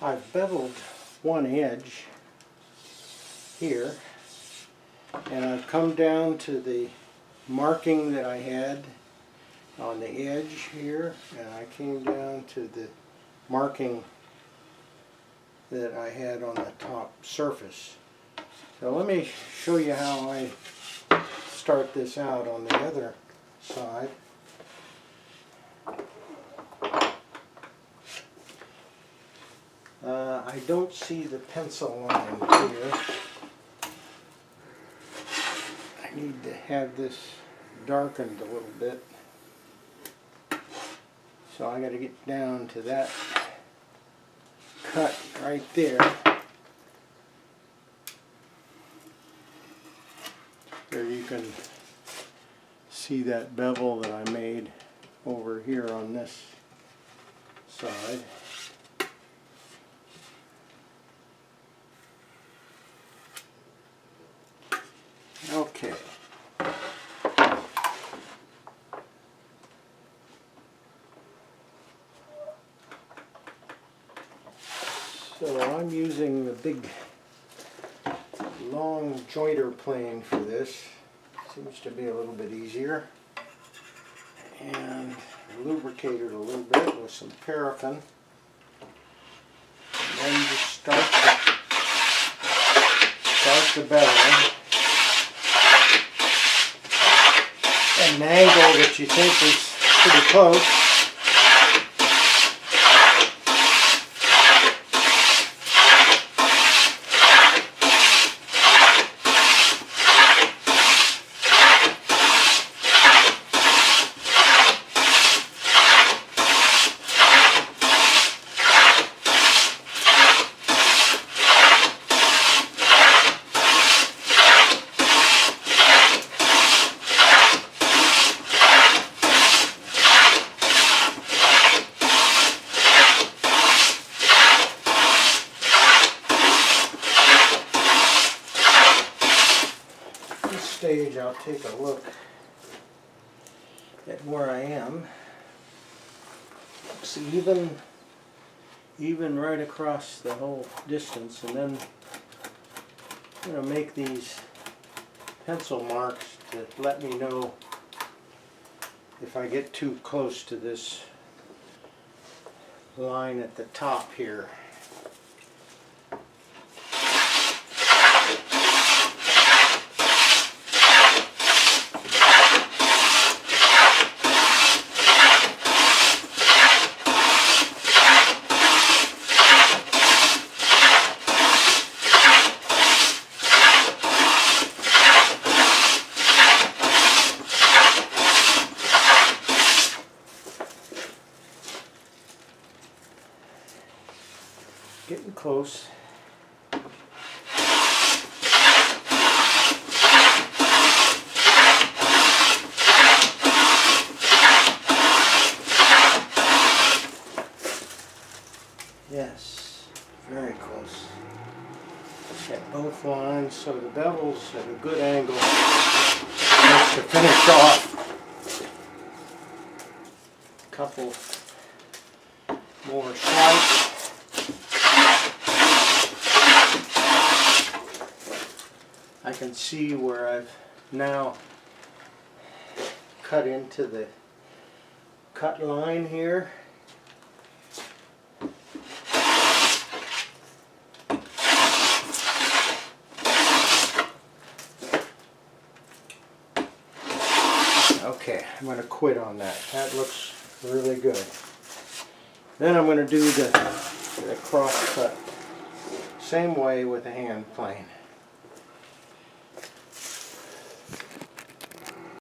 I've beveled one edge here, and I've come down to the marking that I had on the edge here, and I came down to the marking that I had on the top surface. So let me show you how I start this out on the other side. I don't see the pencil line here. I need to have this darkened a little bit. So I got to get down to that cut right there. There you can see that bevel that I made over here on this side. Okay. So I'm using the big long jointer plane for this. Seems to be a little bit easier. And lubricate it a little bit with some paraffin. And then just start the beveling. An angle that you think is pretty close. Stage, I'll take a look at where I am. Looks even right across the whole distance, and then I'm going to make these pencil marks to let me know if I get too close to this line at the top here. Getting close. Yes, very close. At both lines, so the bevel's at a good angle just to finish off. A couple more swipes. I can see where I've now cut into the cut line here. Okay, I'm going to quit on that. That looks really good. Then I'm going to do the cross cut. Same way with the hand plane.